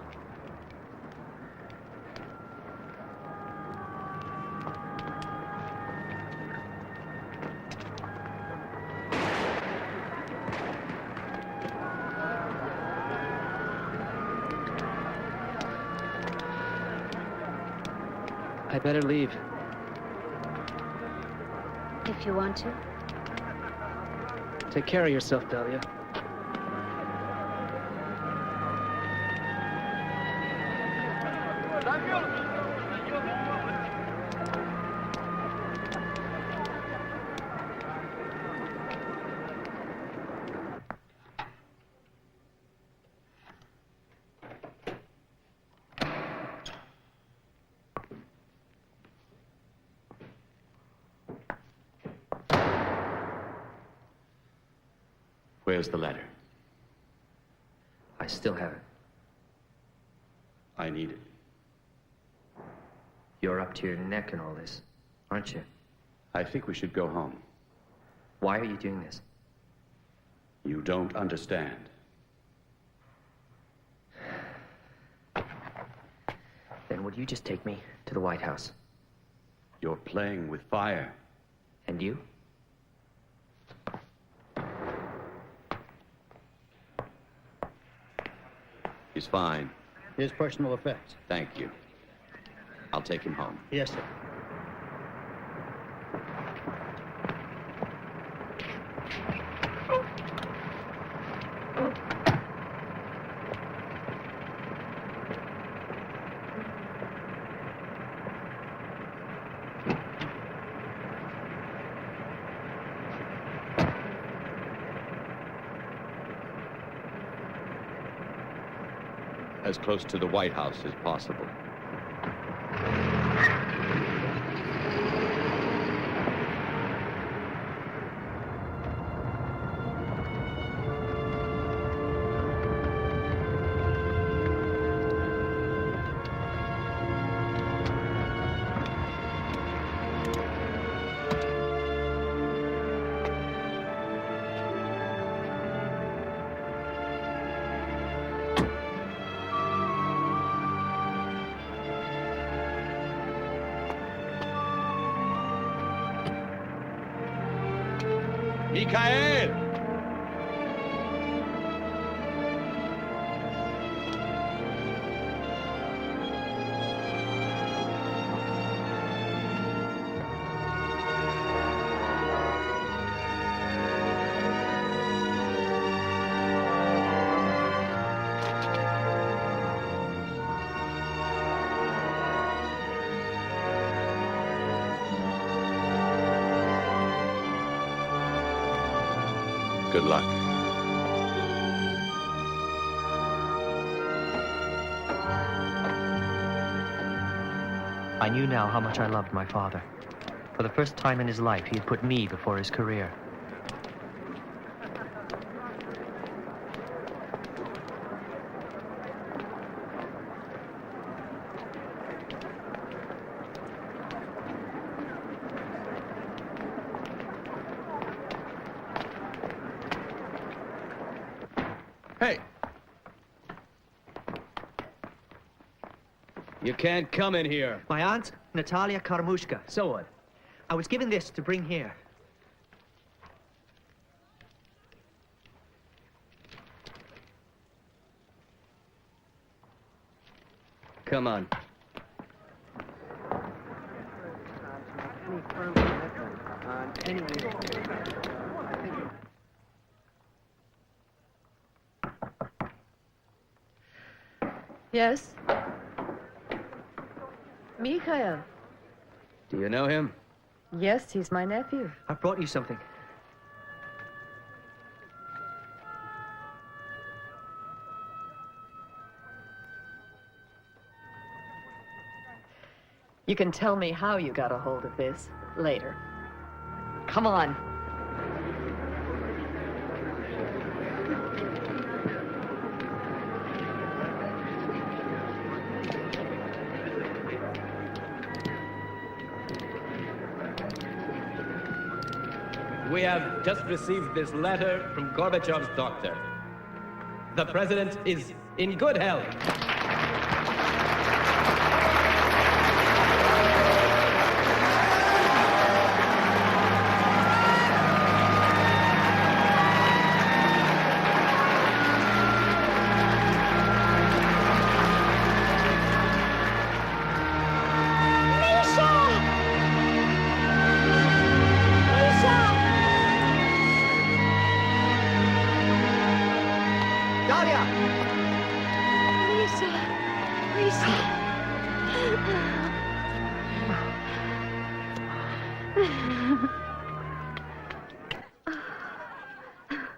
I better leave. If you want to. Take care of yourself, Dahlia. Where's the letter? I still have it. I need it. You're up to your neck in all this, aren't you? I think we should go home. Why are you doing this? You don't understand. Then would you just take me to the White House? You're playing with fire. And you? He's fine. His personal effects. Thank you. I'll take him home. Yes, sir. As close to the White House as possible. Mikael! Good luck. I knew now how much I loved my father. For the first time in his life, he had put me before his career. Hey! You can't come in here. My aunt, Natalia Karmushka. So what? I was given this to bring here. Come on. Yes? Michael. Do you know him? Yes, he's my nephew. I brought you something. You can tell me how you got a hold of this later. Come on. We have just received this letter from Gorbachev's doctor. The president is in good health.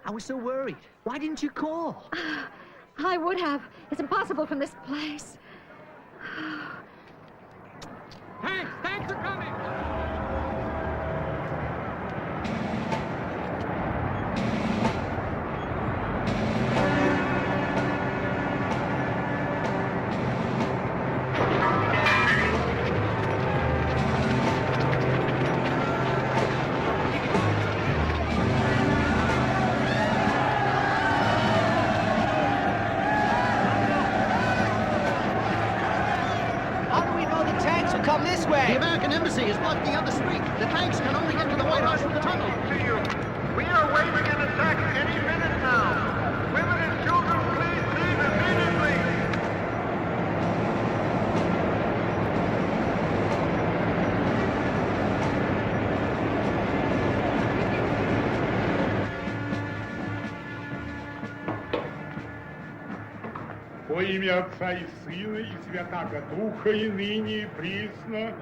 I was so worried. Why didn't you call? I would have. It's impossible from this place. Tanks are coming! The American embassy is blocked the other street. The tanks can only get to the White House from the tunnel. We are waving an attack any minute now. Women and children, please leave immediately. Во имя Отца и Сына и Святаго Духа, и ныне, и присно.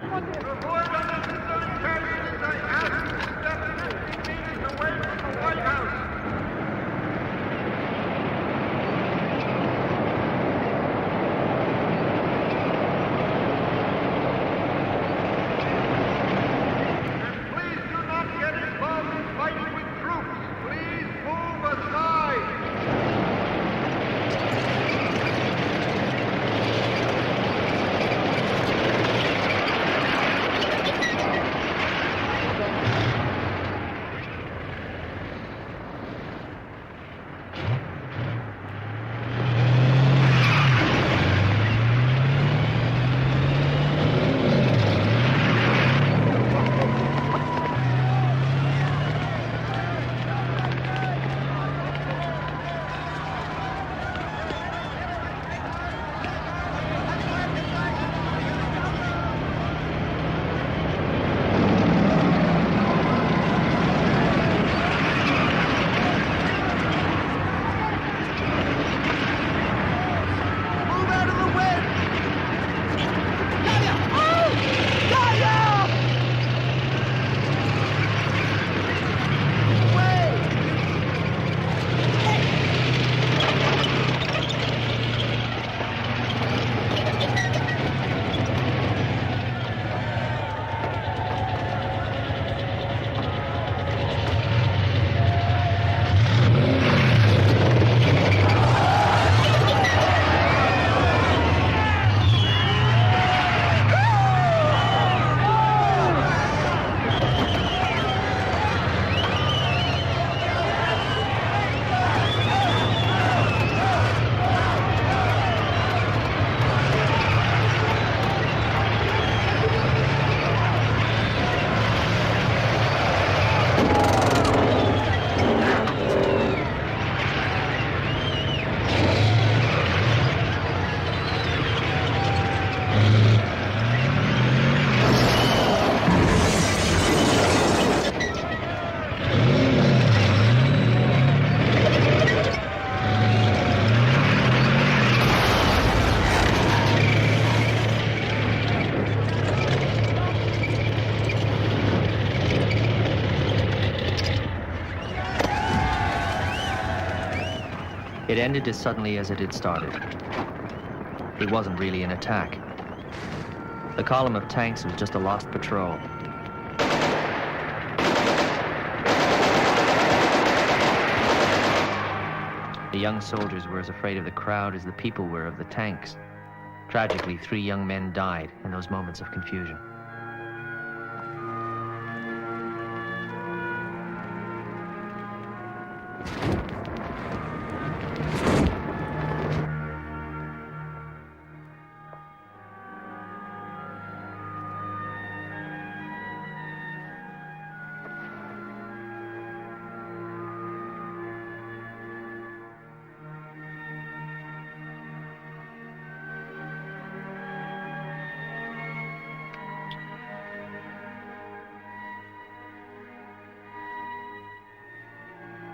ended as suddenly as it had started. It wasn't really an attack. The column of tanks was just a lost patrol. The young soldiers were as afraid of the crowd as the people were of the tanks. Tragically, 3 young men died in those moments of confusion.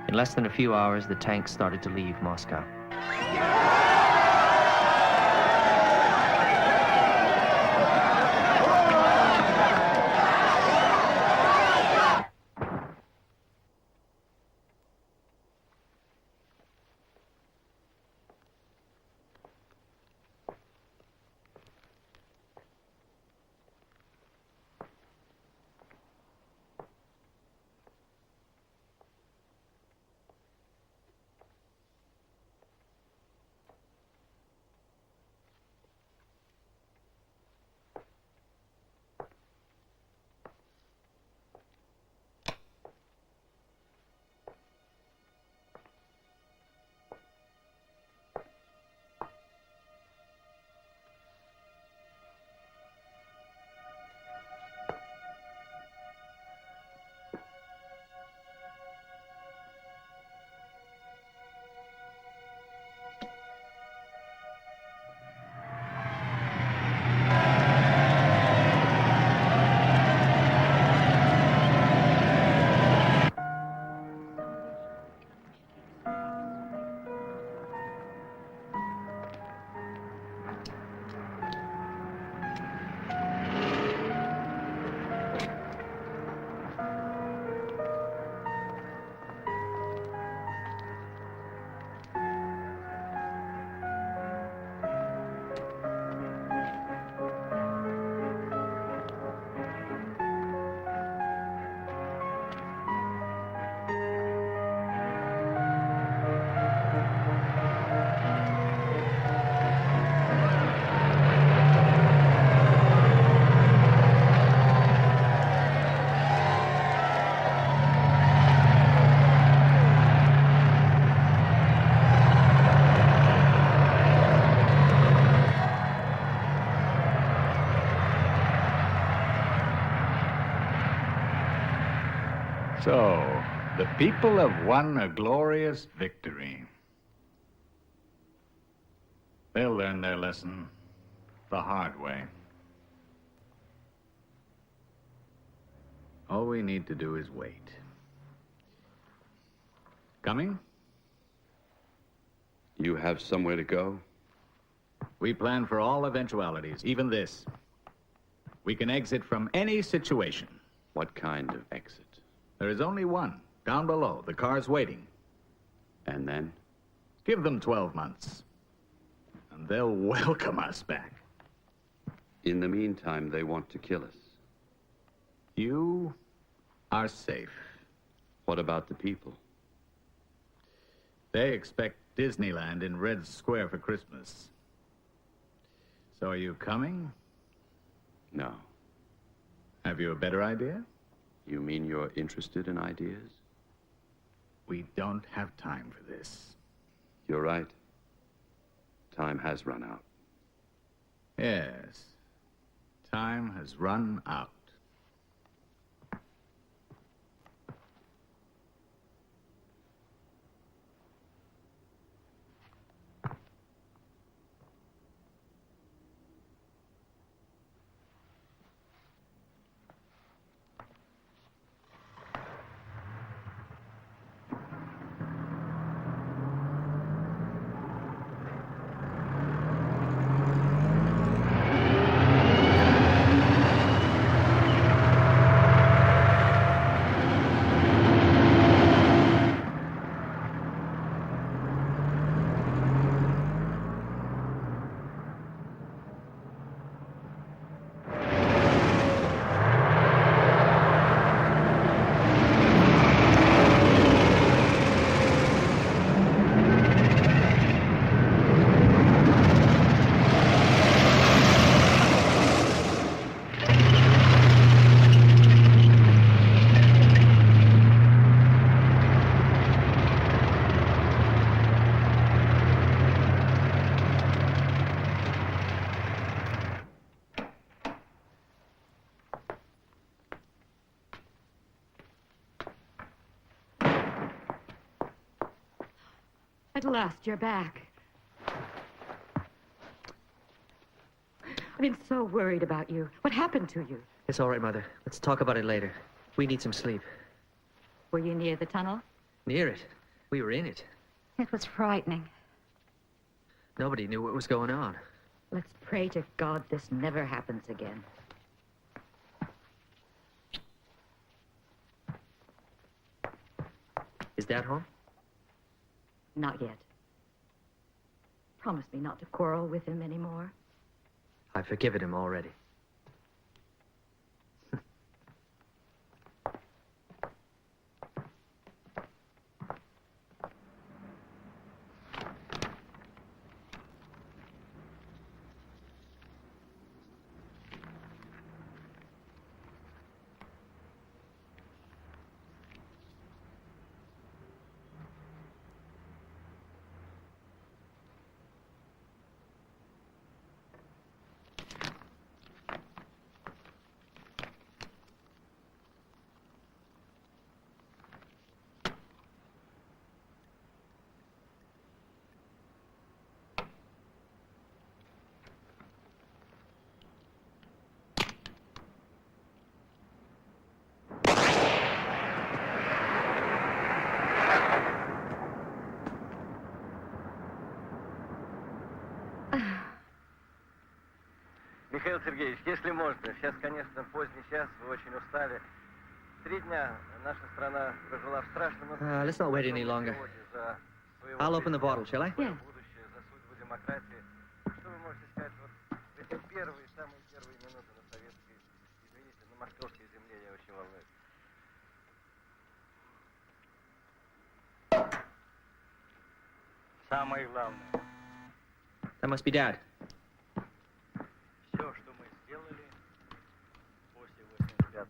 In less than a few hours, the tanks started to leave Moscow. So, the people have won a glorious victory. They'll learn their lesson the hard way. All we need to do is wait. Coming? You have somewhere to go? We plan for all eventualities, even this. We can exit from any situation. What kind of exit? There is only one. Down below. The car's waiting. And then? Give them 12 months. And they'll welcome us back. In the meantime, they want to kill us. You are safe. What about the people? They expect Disneyland in Red Square for Christmas. So are you coming? No. Have you a better idea? You mean you're interested in ideas? We don't have time for this. You're right. Time has run out. Yes. Time has run out. At last, you're back. I've been so worried about you. What happened to you? It's all right, Mother. Let's talk about it later. We need some sleep. Were you near the tunnel? Near it? We were in it. It was frightening. Nobody knew what was going on. Let's pray to God this never happens again. Is Dad home? Not yet. Promise me not to quarrel with him anymore. I've forgiven him already. Михаил Сергеевич, если можно, сейчас, конечно, поздний час, вы очень устали. 3 дня наша страна прожила в страшном... Let's not wait any longer. I'll open the bottle, shall I? Yeah. Будущее за судьбу демократии. Что вы можете сказать вот в эти первые, самые первые минуты на советской, извините, на московской земле, я очень волнуюсь. Самое главное. That must be Dad. Все, что мы сделали после 85-го.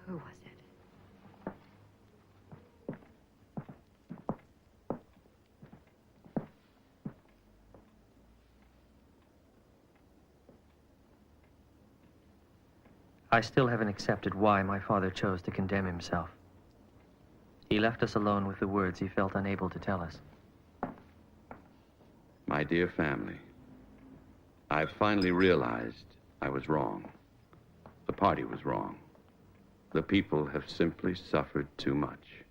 Who was it? I still haven't accepted why my father chose to condemn himself. He left us alone with the words he felt unable to tell us. My dear family, I've finally realized I was wrong. The party was wrong. The people have simply suffered too much.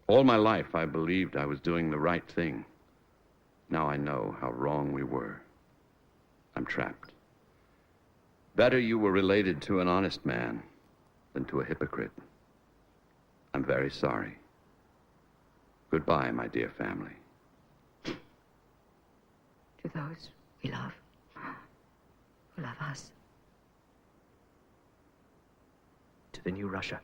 All my life, I believed I was doing the right thing. Now I know how wrong we were. I'm trapped. Better you were related to an honest man than to a hypocrite. I'm very sorry. Goodbye, my dear family. To those we love, who love us. To the new Russia.